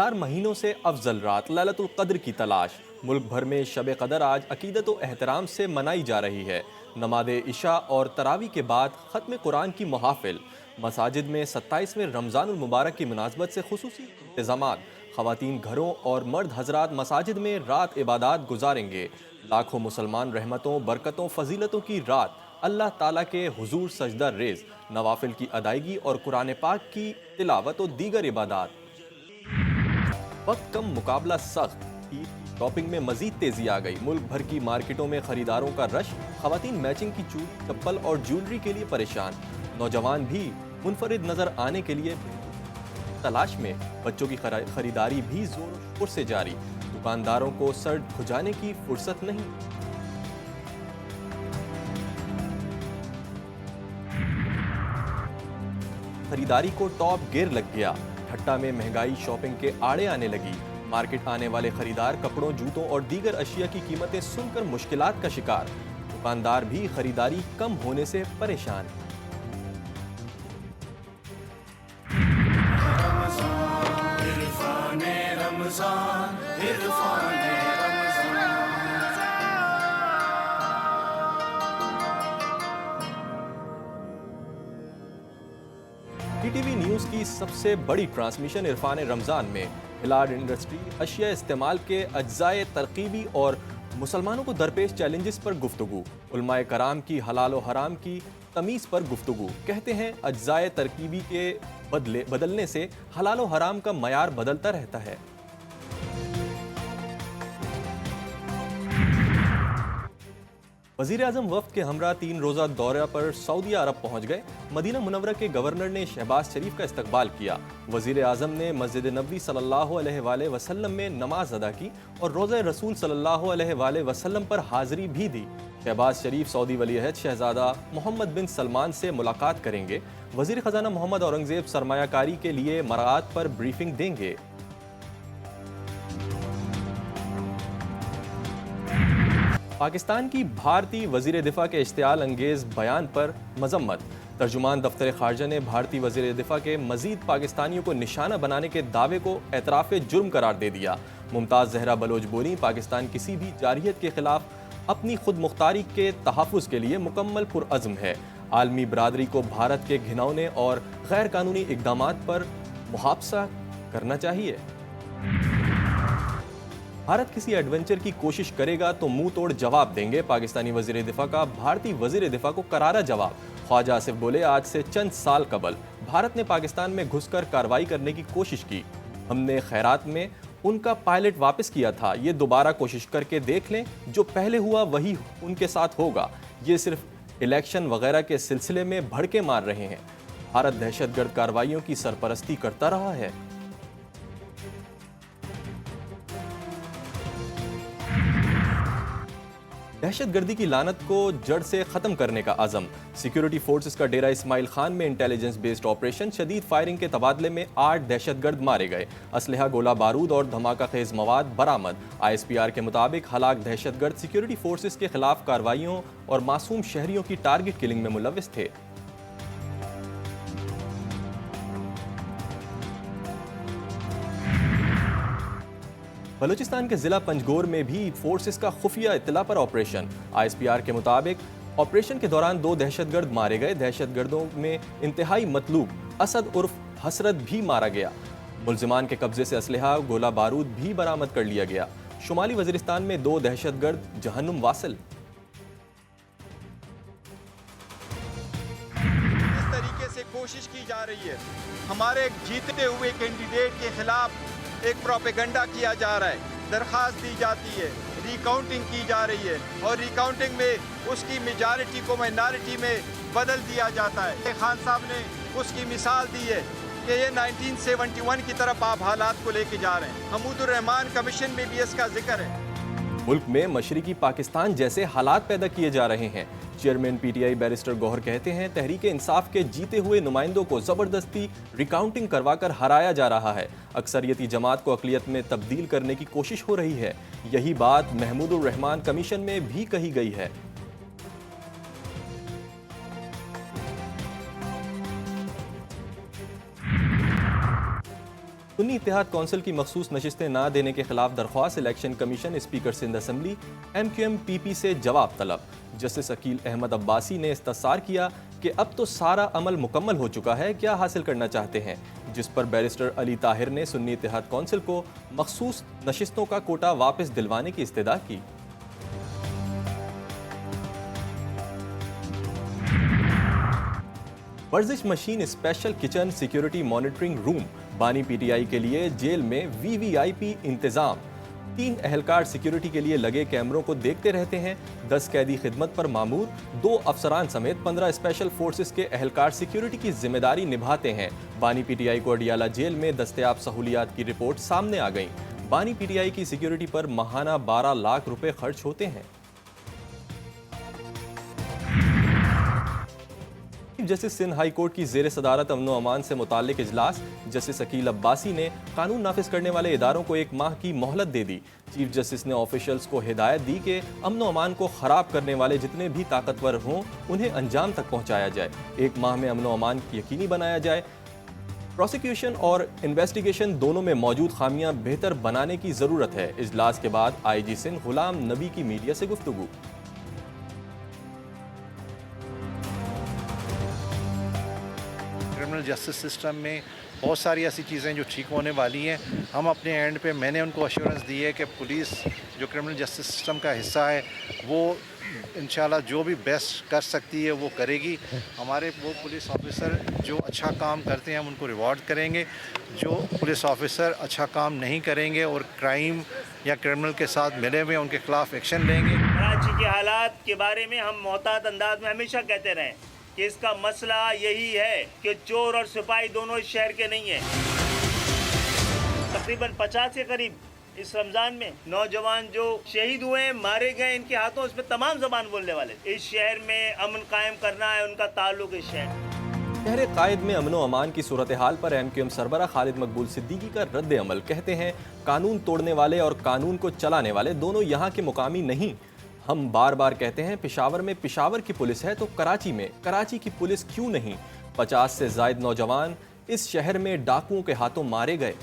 4 महीनों से अफजल रात लैलतुल कद्र की तलाश। मुल्क भर में शब कदर आज अकीदत व एहतराम से मनाई जा रही है। नमाज इशा और तरावी के बाद ख़त्म कुरान की महाफिल। मसाजिद में 27वें रमज़ानुल मुबारक की मुनासबत से खुसूसी इंतज़ामात। ख़वातीन घरों और मर्द हजरात मसाजिद में रात इबादत गुजारेंगे। लाखों मुसलमान रहमतों बरकतों फजीलतों की रात अल्लाह ताला के हुजूर सजदा रेज, नवाफिल की अदायगी और कुरान पाक की तिलावत और दीगर इबादत। वक्त कम मुकाबला सख्त। ईद की शॉपिंग में मजीद तेजी आ गई। मुल्क भर की मार्केटों में खरीदारों का रश। खवातीन मैचिंग की चूड़ी चप्पल और ज्वेलरी के लिए परेशान। नौजवान भी मुनफरिद नजर आने के लिए तलाश में। बच्चों की खरीदारी भी जोर शोर से जारी। दुकानदारों को सर खुजाने की फुर्सत नहीं। खरीदारी को टॉप गियर लग गया। ठट्टा में महंगाई शॉपिंग के आड़े आने लगी। मार्केट आने वाले खरीदार कपड़ों जूतों और दीगर अशिया की कीमतें सुनकर मुश्किलात का शिकार। दुकानदार भी खरीदारी कम होने से परेशान। टीटीवी न्यूज़ की सबसे बड़ी ट्रांसमिशन इरफान रमज़ान में हिलाल इंडस्ट्री अशिया इस्तेमाल के अज्जाए तरकीबी और मुसलमानों को दरपेश चैलेंजेस पर गुफ्तगू। उलमाए कराम की हलाल व हराम की तमीज़ पर गुफ्तगू। कहते हैं अज्जाए तरकीबी के बदलने से हलाल व हराम का मयार बदलता रहता है। वज़ीर आज़म वफ़द के हमरा 3 रोज़ा दौरा पर सऊदी अरब पहुँच गए। मदीना मुनव्वरा के गवर्नर ने शहबाज शरीफ का इस्तकबाल किया। वज़ीर आज़म ने मस्जिद नबवी सल्लल्लाहु अलैहि वसल्लम में नमाज अदा की और रोज़ा रसूल सल्लल्लाहु अलैहि वसल्लम पर हाज़िरी भी दी। शहबाज शरीफ सऊदी वली-अहद शहज़ादा मोहम्मद बिन सलमान से मुलाकात करेंगे। वज़ीर ख़जाना मोहम्मद औरंगज़ेब सरमायाकारी के लिए मराआत पर ब्रीफिंग देंगे। पाकिस्तान की भारतीय वज़ीर दिफ़ा के इश्तियाल अंगेज़ बयान पर मजम्मत। तर्जुमान दफ्तर खारजा ने भारतीय वज़ीर दिफ़ा के मज़ीद पाकिस्तानियों को निशाना बनाने के दावे को एतराफ़ जुर्म करार दे दिया। मुमताज़ ज़हरा बलोच बोली, पाकिस्तान किसी भी जारहियत के खिलाफ अपनी खुद मुख्तारी के तहफ़्फ़ुज़ के लिए मुकम्मल पुरअज़्म है। आलमी बरादरी को भारत के घिनौने और गैर कानूनी इक़दामात पर मुहाफ़सा करना चाहिए। भारत किसी एडवेंचर की कोशिश करेगा तो मुंह तोड़ जवाब देंगे। पाकिस्तानी वज़ीर दिफ़ा का भारतीय वज़ीर दिफ़ा को करारा जवाब। ख्वाजा आसिफ बोले, आज से चंद साल कबल भारत ने पाकिस्तान में घुसकर कार्रवाई करने की कोशिश की। हमने खैरात में उनका पायलट वापस किया था। ये दोबारा कोशिश करके देख लें, जो पहले हुआ वही उनके साथ होगा। ये सिर्फ इलेक्शन वगैरह के सिलसिले में भड़के मार रहे हैं। भारत दहशतगर्द कार्रवाइयों की सरपरस्ती करता रहा है। दहशतगर्दी की लानत को जड़ से ख़त्म करने का आज़म। सिक्योरिटी फोर्सेस का डेरा इस्माइल खान में इंटेलिजेंस बेस्ड ऑपरेशन। शदीद फायरिंग के तबादले में 8 दहशतगर्द मारे गए। असलहा, गोला बारूद और धमाका खेज मवाद बरामद। ISPR के मुताबिक हलाक दहशतगर्द सिक्योरिटी फोर्सेस के खिलाफ कार्रवाइयों और मासूम शहरियों की टारगेट किलिंग में मुलविस थे। बलूचिस्तान के जिला पंजगोर में भी फोर्सेस का खुफिया इत्तला पर ऑपरेशन। ISPR के मुताबिक ऑपरेशन के दौरान 2 दहशतगर्द मारे गए। दहशतगर्दों में इंतहाई मतलूब असद उर्फ हसरत भी मारा गया। मुल्जिमान के कब्जे से असलहा गोला बारूद भी बरामद कर लिया गया। शुमाली वजीरिस्तान में 2 दहशतगर्द जहन्नुम वासिल। इस तरीके से कोशिश की जा रही है, हमारे जीतते हुए कैंडिडेट के खिलाफ एक प्रोपेगेंडा किया जा रहा है। दरख्वास्त दी जाती है, रिकाउंटिंग की जा रही है और रिकाउंटिंग में उसकी मेजॉरिटी को माइनॉरिटी में बदल दिया जाता है। खान साहब ने उसकी मिसाल दी है कि ये 1971 की तरफ आप हालात को लेके जा रहे हैं। हमूदुर रहमान कमीशन में भी इसका जिक्र है। मुल्क में मशरिकी पाकिस्तान जैसे हालात पैदा किए जा रहे हैं। चेयरमैन PTI बैरिस्टर गौहर कहते हैं, तहरीक इंसाफ के जीते हुए नुमाइंदों को जबरदस्ती रिकाउंटिंग करवाकर हराया जा रहा है। अक्सरियती जमात को अकलियत में तब्दील करने की कोशिश हो रही है। यही बात महमूदुर रहमान कमीशन में भी कही गई है। सुन्नी इत्तेहाद कौंसिल की मखसूस नशिस्तें ना देने के खिलाफ दरख्वास्त, election commission speaker Sindh assembly MQM PP से जवाब तलब। जस्टिस अकील अहमद अब्बासी ने इस्तफसार किया कि अब तो सारा अमल मुकम्मल हो चुका है, क्या हासिल करना चाहते हैं, जिस पर बैरिस्टर अली ताहिर ने सुन्नी इत्तेहाद कौंसिल को मखसूस नशिस्तों का कोटा वापस दिलवाने की इस्तदा की। वर्जिश machine, special kitchen, security monitoring room, बानी PTI के लिए जेल में VVIP इंतजाम। 3 अहलकार सिक्योरिटी के लिए लगे कैमरों को देखते रहते हैं। 10 कैदी खिदमत पर मामूर, 2 अफसरान समेत 15 स्पेशल फोर्सेस के अहलकार सिक्योरिटी की जिम्मेदारी निभाते हैं। बानी PTI को अडियाला जेल में दस्तयाब सहूलियात की रिपोर्ट सामने आ गई। बानी PTI की सिक्योरिटी पर माहाना 12 लाख रुपए खर्च होते हैं। जस्टिस सिंध हाई कोर्ट की जेर सदारत अमन अमान से मुताल्लिक इजलास, जस्टिस अकील अब्बासी ने कानून नाफिज करने वाले इदारों को 1 माह की मोहलत दे दी। चीफ जस्टिस ने ऑफिशियल्स को हिदायत दी कि अमन अमान को खराब करने वाले जितने भी ताकतवर हों उन्हें अंजाम तक पहुंचाया जाए। 1 माह में अमन अमान यकीनी बनाया जाए। प्रोसिक्यूशन और इन्वेस्टिगेशन दोनों में मौजूद खामियां बेहतर बनाने की जरूरत है। इजलास के बाद IG सिंध गुलाम नबी की मीडिया से गुफ्तगू। क्रिमिनल जस्टिस सिस्टम में बहुत सारी ऐसी चीज़ें जो ठीक होने वाली हैं। हम अपने एंड पे मैंने उनको अश्योरेंस दी है कि पुलिस जो क्रिमिनल जस्टिस सिस्टम का हिस्सा है वो इंशाल्लाह जो भी बेस्ट कर सकती है वो करेगी। हमारे वो पुलिस ऑफिसर जो अच्छा काम करते हैं हम उनको रिवॉर्ड करेंगे। जो पुलिस ऑफिसर अच्छा काम नहीं करेंगे और क्राइम या क्रिमिनल के साथ मिले हुए उनके खिलाफ एक्शन लेंगे। कराची के हालात के बारे में हम मोहतात अंदाज में हमेशा कहते रहे कि इसका मसला यही है कि चोर और सिपाही दोनों इस शहर के नहीं हैं। तकरीबन 50 के करीब इस रमज़ान में नौजवान जो शहीद हुए, मारे गए, इनके हाथों इसमें तमाम ज़बान बोलने वाले। इस शहर में अमन कायम करना है उनका ताल्लुक इस शहर। शहर कायद में अमन अमान की सूरत हाल पर MQM सरबरा खालिद मकबूल सिद्दीकी का रद्द अमल। कहते हैं कानून तोड़ने वाले और कानून को चलाने वाले दोनों यहाँ के मुकामी नहीं। हम बार बार कहते हैं पेशावर में पेशावर की पुलिस है तो कराची में कराची की पुलिस क्यों नहीं। 50 से ज्यादा नौजवान इस शहर में डाकुओं के हाथों मारे गए।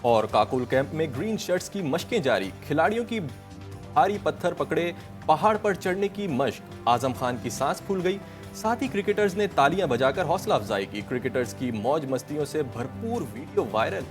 और काकुल कैंप में ग्रीन शर्ट्स की मशकें जारी। खिलाड़ियों की भारी पत्थर पकड़े पहाड़ पर चढ़ने की मशक। आजम खान की सांस फूल गई। साथ ही क्रिकेटर्स ने तालियां बजाकर हौसला अफजाई की। क्रिकेटर्स की मौज मस्तियों से भरपूर वीडियो वायरल।